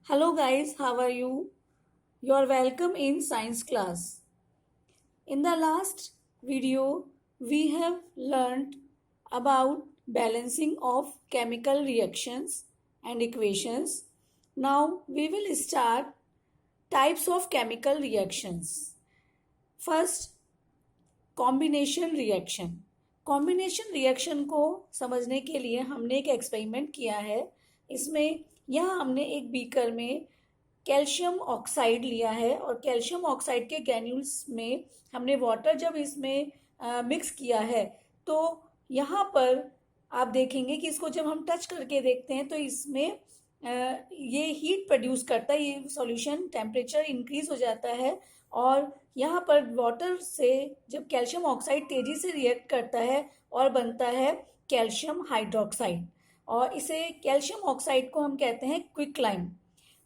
Hello guys, how are you? You are welcome in science class. In the last video, we have learned about balancing of chemical reactions and equations. Now we will start types of chemical reactions. First, combination reaction. Combination reaction को समझने के लिए हमने एक experiment किया है। इसमें यहाँ हमने एक बीकर में कैल्शियम ऑक्साइड लिया है और कैल्शियम ऑक्साइड के ग्रैन्यूल्स में हमने वाटर जब इसमें मिक्स किया है तो यहाँ पर आप देखेंगे कि इसको जब हम टच करके देखते हैं तो इसमें ये हीट प्रोड्यूस करता है। ये सॉल्यूशन टेम्परेचर इंक्रीज हो जाता है और यहाँ पर वाटर से जब कैल्शियम ऑक्साइड तेजी से रिएक्ट करता है और बनता है कैल्शियम हाइड्रोक्साइड, और इसे कैल्शियम ऑक्साइड को हम कहते हैं क्विक लाइम,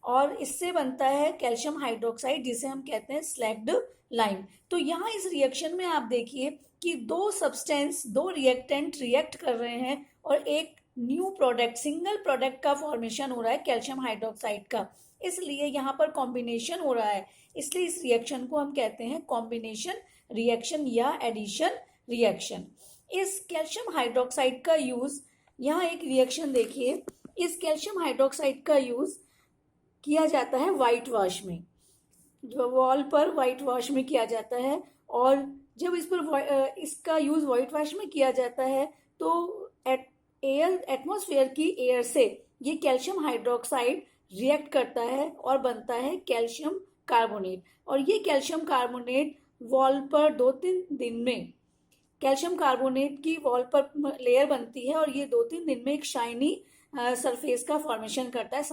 और इससे बनता है कैल्शियम हाइड्रोक्साइड जिसे हम कहते हैं स्लैग्ड लाइम। तो यहाँ इस रिएक्शन में आप देखिए कि दो सब्सटेंस, दो रिएक्टेंट रिएक्ट कर रहे हैं और एक न्यू प्रोडक्ट, सिंगल प्रोडक्ट का फॉर्मेशन हो रहा है कैल्शियम हाइड्रोक्साइड का। इसलिए यहाँ पर कॉम्बिनेशन हो रहा है, इसलिए इस रिएक्शन को हम कहते हैं कॉम्बिनेशन रिएक्शन या एडिशन रिएक्शन। इस कैल्शियम हाइड्रोक्साइड का यूज, यहाँ एक रिएक्शन देखिए, इस कैल्शियम हाइड्रोक्साइड का यूज किया जाता है वाइट वॉश में, जो वॉल पर वाइट वॉश में किया जाता है। और जब इस पर इसका यूज वाइट वॉश में किया जाता है तो एटमॉस्फेयर की एयर से ये कैल्शियम हाइड्रोक्साइड रिएक्ट करता है और बनता है कैल्शियम कार्बोनेट। और ये कैल्शियम कार्बोनेट वॉल पर 2-3 दिन में कैल्शियम कार्बोनेट की वॉल पर लेयर बनती है और ये 2-3 दिन में एक शाइनी सरफेस का फॉर्मेशन करता है।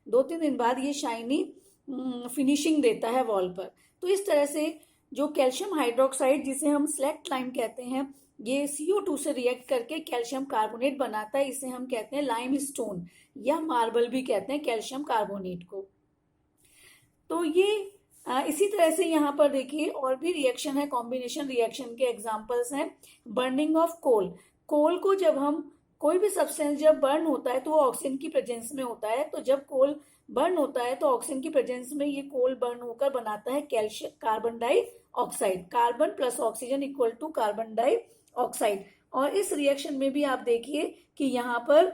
2-3 दिन बाद ये शाइनी फिनिशिंग देता है वॉल पर। तो इस तरह से जो कैल्शियम हाइड्रोक्साइड, जिसे हम स्लैक्ट लाइम कहते हैं, ये CO2 से रिएक्ट करके कैल्शियम कार्बोनेट बनाता है। इसे हम कहते हैं लाइम स्टोन या मार्बल भी कहते हैं कैल्शियम कार्बोनेट को। तो ये इसी तरह से यहाँ पर देखिए और भी रिएक्शन है, कॉम्बिनेशन रिएक्शन के एग्जांपल्स हैं। बर्निंग ऑफ कोल, कोल को जब हम, कोई भी सब्सटेंस जब बर्न होता है तो वो ऑक्सीजन की प्रेजेंस में होता है। तो जब कोल बर्न होता है तो ऑक्सीजन की प्रेजेंस में ये कोल बर्न होकर बनाता है calcium carbon dioxide. Carbon plus oxygen equal to carbon dioxide. और इस रिएक्शन में भी आप देखिए कि यहाँ पर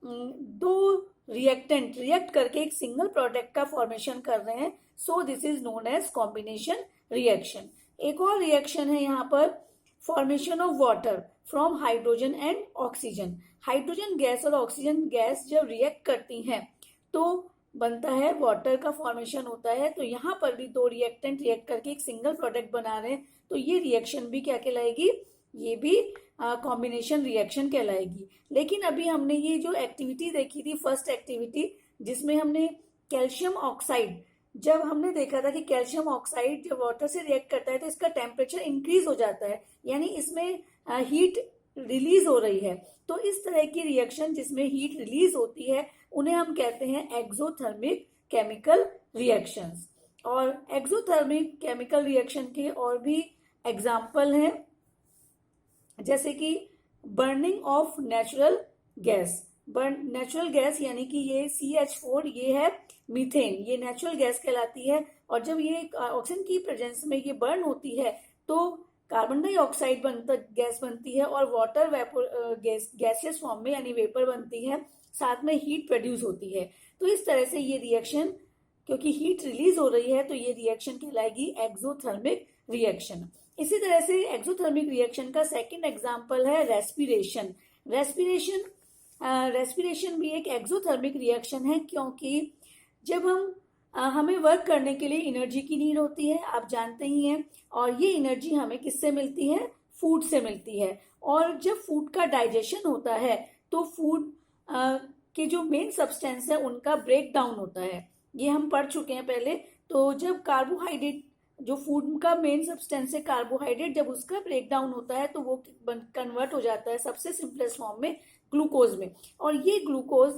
दो रिएक्टेंट रिएक्ट करके एक सिंगल प्रोडक्ट का फॉर्मेशन कर रहे हैं। So this is known as combination reaction. एक और रिएक्शन है यहाँ पर, formation of water from hydrogen and oxygen. Hydrogen gas और ऑक्सीजन गैस जब रिएक्ट करती हैं तो बनता है वाटर का फॉर्मेशन होता है। तो यहाँ पर भी दो रिएक्टेंट रिएक्ट करके एक सिंगल प्रोडक्ट बना रहे हैं, तो ये रिएक्शन भी क्या कहलाएगी, ये भी कॉम्बिनेशन रिएक्शन कहलाएगी। लेकिन अभी हमने ये जो एक्टिविटी देखी थी, फर्स्ट एक्टिविटी, जिसमें हमने कैल्शियम ऑक्साइड, जब हमने देखा था कि कैल्शियम ऑक्साइड जब वाटर से रिएक्ट करता है तो इसका टेम्परेचर इंक्रीज हो जाता है, यानी इसमें हीट रिलीज हो रही है। तो इस तरह की रिएक्शन जिसमें हीट रिलीज होती है उन्हें हम कहते हैं एक्सोथर्मिक केमिकल रिएक्शंस। और एक्सोथर्मिक केमिकल रिएक्शन के और भी एग्जाम्पल हैं, जैसे कि burning of natural gas. Natural gas यानी कि ये CH4, ये है मीथेन, ये नेचुरल गैस कहलाती है। और जब ये ऑक्सीजन की प्रेजेंस में ये बर्न होती है तो कार्बन डाइऑक्साइड गैस बनती है और वाटर वेपर गैसियस फॉर्म में यानी वेपर बनती है, साथ में हीट प्रोड्यूस होती है। तो इस तरह से ये रिएक्शन, क्योंकि हीट रिलीज हो रही है तो ये रिएक्शन कहलाएगी एक्सोथर्मिक रिएक्शन। इसी तरह से एक्सोथर्मिक रिएक्शन का सेकंड एग्जांपल है रेस्पिरेशन। रेस्पिरेशन भी एक एक्सोथर्मिक रिएक्शन है, क्योंकि जब हमें वर्क करने के लिए एनर्जी की नीड होती है, आप जानते ही हैं, और ये एनर्जी हमें किससे मिलती है, फूड से मिलती है। और जब फूड का डाइजेशन होता है तो फूड के जो मेन सब्सटेंस है उनका ब्रेक डाउन होता है, ये हम पढ़ चुके हैं पहले। तो जब कार्बोहाइड्रेट, जो फूड का मेन सब्सटेंस है कार्बोहाइड्रेट, जब उसका ब्रेक डाउन होता है तो वो कन्वर्ट हो जाता है सबसे सिंपलेस्ट फॉर्म में, ग्लूकोज में। और ये ग्लूकोज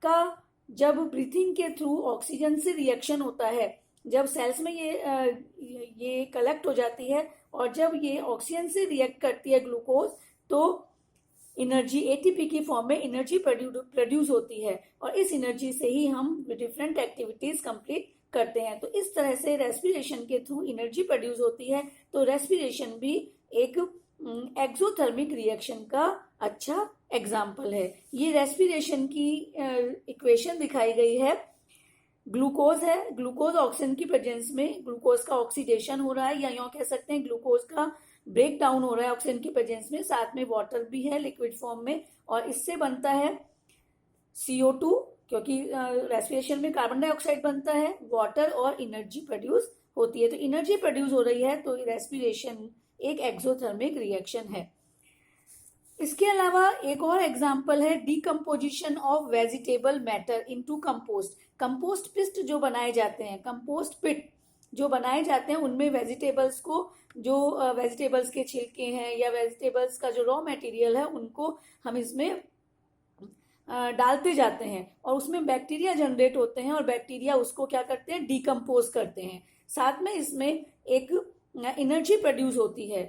का जब ब्रीथिंग के थ्रू ऑक्सीजन से रिएक्शन होता है, जब सेल्स में ये कलेक्ट हो जाती है और जब ये ऑक्सीजन से रिएक्ट करती है ग्लूकोज, तो एनर्जी एटीपी की फॉर्म में एनर्जी प्रोड्यूस होती है और इस एनर्जी से ही हम डिफरेंट एक्टिविटीज कंप्लीट करते हैं। तो इस तरह से रेस्पिरेशन के थ्रू एनर्जी प्रोड्यूस होती है। तो रेस्पिरेशन भी एक एक्सोथर्मिक रिएक्शन का अच्छा एग्जाम्पल है। ये रेस्पिरेशन की इक्वेशन दिखाई गई है। ग्लूकोज है, ग्लूकोज ऑक्सीजन की प्रेजेंस में ग्लूकोज का ऑक्सीडेशन हो रहा है, या यूं कह सकते हैं ग्लूकोज का ब्रेक डाउन हो रहा है ऑक्सीजन की प्रेजेंस में। साथ में वाटर भी है लिक्विड फॉर्म में, और इससे बनता है CO2, क्योंकि रेस्पिरेशन में कार्बन डाइऑक्साइड बनता है, वाटर और एनर्जी प्रोड्यूस होती है। तो एनर्जी प्रोड्यूस हो रही है, तो रेस्पिरेशन एक एक्सोथर्मिक रिएक्शन है। इसके अलावा एक और एग्जाम्पल है decomposition of vegetable matter into compost. Compost pit जो बनाए जाते हैं, कंपोस्ट पिट जो बनाए जाते हैं, उनमें वेजिटेबल्स को, जो वेजिटेबल्स के छिलके हैं या वेजिटेबल्स का जो रॉ मटेरियल है, उनको हम इसमें डालते जाते हैं और उसमें बैक्टीरिया जनरेट होते हैं और बैक्टीरिया उसको क्या करते हैं, डीकम्पोज करते हैं। साथ में इसमें एक एनर्जी प्रोड्यूस होती है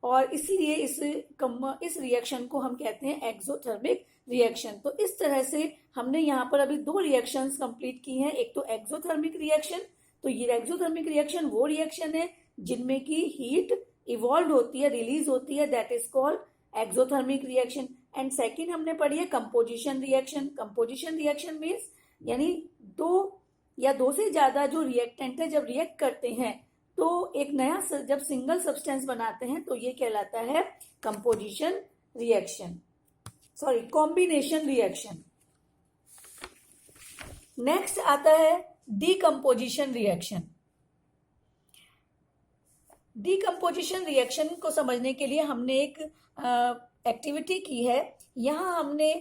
और इसीलिए इस रिएक्शन को हम कहते हैं एक्सोथर्मिक रिएक्शन। तो इस तरह से हमने यहाँ पर अभी 2 रिएक्शंस कंप्लीट की हैं। एक तो एक्सोथर्मिक रिएक्शन, तो ये एक्सोथर्मिक रिएक्शन वो रिएक्शन है जिनमें की हीट इवॉल्व होती है, रिलीज होती है, that is called exothermic reaction. And second हमने पढ़ी है composition reaction. Composition reaction means यानी 2 या 2 से ज्यादा जो रिएक्टेंट है जब रिएक्ट करते हैं तो एक नया जब सिंगल सब्सटेंस बनाते हैं तो ये कहलाता है composition reaction, sorry combination reaction. Next आता है डीकम्पोजिशन रिएक्शन। डीकम्पोजिशन रिएक्शन को समझने के लिए हमने एक एक्टिविटी की है। यहां हमने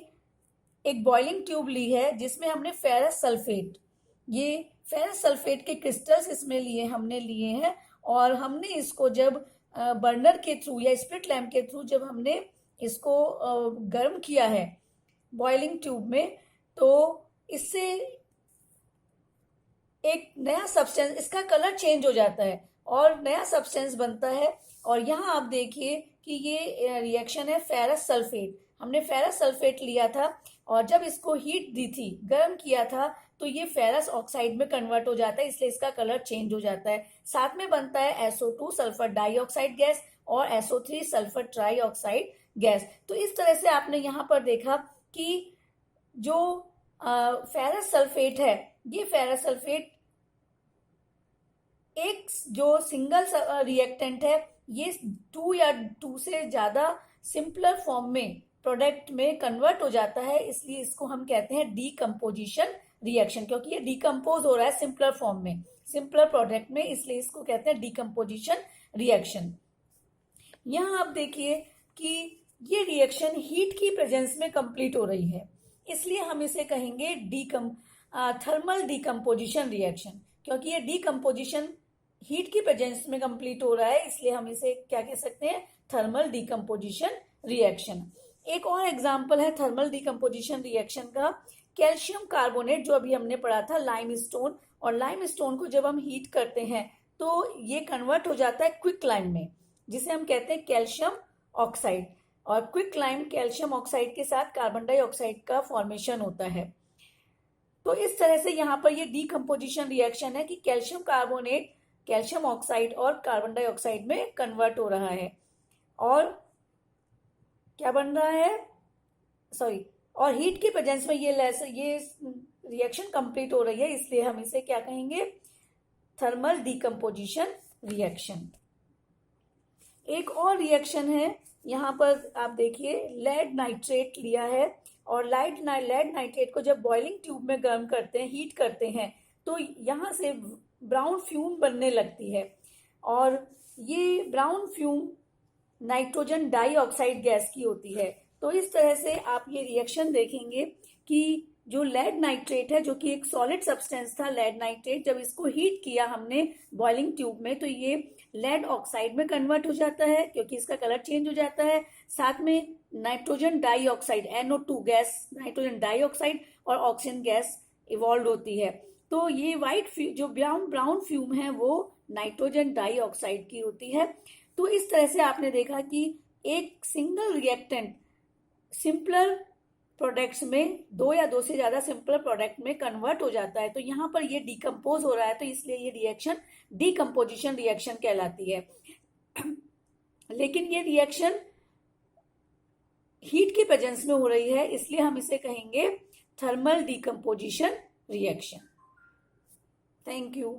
एक बॉइलिंग ट्यूब ली है जिसमें हमने फेरस सल्फेट, ये फेरस सल्फेट के क्रिस्टल्स इसमें हमने लिए हैं और हमने इसको जब बर्नर के थ्रू या स्प्लिट लैम्प के थ्रू जब हमने इसको गर्म किया है बॉइलिंग ट्यूब में, तो इससे एक नया सब्सटेंस, इसका कलर चेंज हो जाता है और नया सब्सटेंस बनता है। और यहाँ आप देखिए कि ये रिएक्शन है फेरस सल्फेट। हमने फेरस सल्फेट लिया था और जब इसको हीट दी थी, गर्म किया था, तो ये फेरस ऑक्साइड में कन्वर्ट हो जाता है, इसलिए इसका कलर चेंज हो जाता है। साथ में बनता है SO2 सल्फर डाइऑक्साइड गैस और SO3 सल्फर ट्राइऑक्साइड गैस। तो इस तरह से आपने यहाँ पर देखा कि जो फेरस सल्फेट है, ये फेरस सल्फेट एक जो सिंगल रिएक्टेंट है, ये 2 या 2 से ज्यादा सिंपलर फॉर्म में प्रोडक्ट में कन्वर्ट हो जाता है, इसलिए इसको हम कहते हैं डीकम्पोजिशन रिएक्शन, क्योंकि ये डीकम्पोज हो रहा है सिंपलर फॉर्म में, सिंपलर प्रोडक्ट में, इसलिए इसको कहते हैं डीकम्पोजिशन रिएक्शन। यहाँ आप देखिए कि ये रिएक्शन हीट की प्रेजेंस में कंप्लीट हो रही है, इसलिए हम इसे कहेंगे थर्मल डीकम्पोजिशन रिएक्शन, क्योंकि ये डीकम्पोजिशन हीट की प्रेजेंस में कंप्लीट हो रहा है, इसलिए हम इसे क्या कह सकते हैं, थर्मल डीकम्पोजिशन रिएक्शन। एक और एग्जाम्पल है थर्मल डीकम्पोजिशन रिएक्शन का, कैल्शियम कार्बोनेट जो अभी हमने पढ़ा था लाइमस्टोन, और लाइमस्टोन को जब हम हीट करते हैं तो ये कन्वर्ट हो जाता है क्विक लाइम में, जिसे हम कहते हैं कैल्शियम ऑक्साइड, और क्विक लाइम कैल्शियम ऑक्साइड के साथ कार्बन डाइऑक्साइड का फॉर्मेशन होता है। तो इस तरह से यहाँ पर ये डीकम्पोजिशन रिएक्शन है कि कैल्शियम कार्बोनेट कैल्शियम ऑक्साइड और कार्बन डाइऑक्साइड में कन्वर्ट हो रहा है और क्या बन रहा है, सॉरी, और हीट की प्रेजेंस में ये रिएक्शन कंप्लीट हो रही है, इसलिए हम इसे क्या कहेंगे, थर्मल डीकम्पोजिशन रिएक्शन। एक और रिएक्शन है, यहाँ पर आप देखिए लेड नाइट्रेट लिया है और लेड नाइट्रेट को जब बॉइलिंग ट्यूब में गर्म करते हैं, हीट करते हैं, तो यहाँ से ब्राउन फ्यूम बनने लगती है और ये brown fume nitrogen dioxide gas की होती है। तो इस तरह से आप ये रिएक्शन देखेंगे कि जो लेड नाइट्रेट है, जो कि एक सॉलिड सब्सटेंस था लेड नाइट्रेट, जब इसको हीट किया हमने बॉइलिंग ट्यूब में, तो ये लेड ऑक्साइड में कन्वर्ट हो जाता है क्योंकि इसका कलर चेंज हो जाता है। साथ में nitrogen dioxide NO2 gas, nitrogen dioxide और ऑक्सीजन गैस इवॉल्व होती है। तो ये व्हाइट जो ब्राउन फ्यूम है वो नाइट्रोजन डाइऑक्साइड की होती है। तो इस तरह से आपने देखा कि एक सिंगल रिएक्टेंट सिंपलर प्रोडक्ट्स में, दो या दो से ज्यादा सिंपल प्रोडक्ट में कन्वर्ट हो जाता है। तो यहाँ पर ये डिकम्पोज हो रहा है, तो इसलिए ये रिएक्शन डिकम्पोजिशन रिएक्शन कहलाती है। लेकिन ये रिएक्शन हीट की प्रेजेंस में हो रही है, इसलिए हम इसे कहेंगे thermal decomposition reaction. Thank you.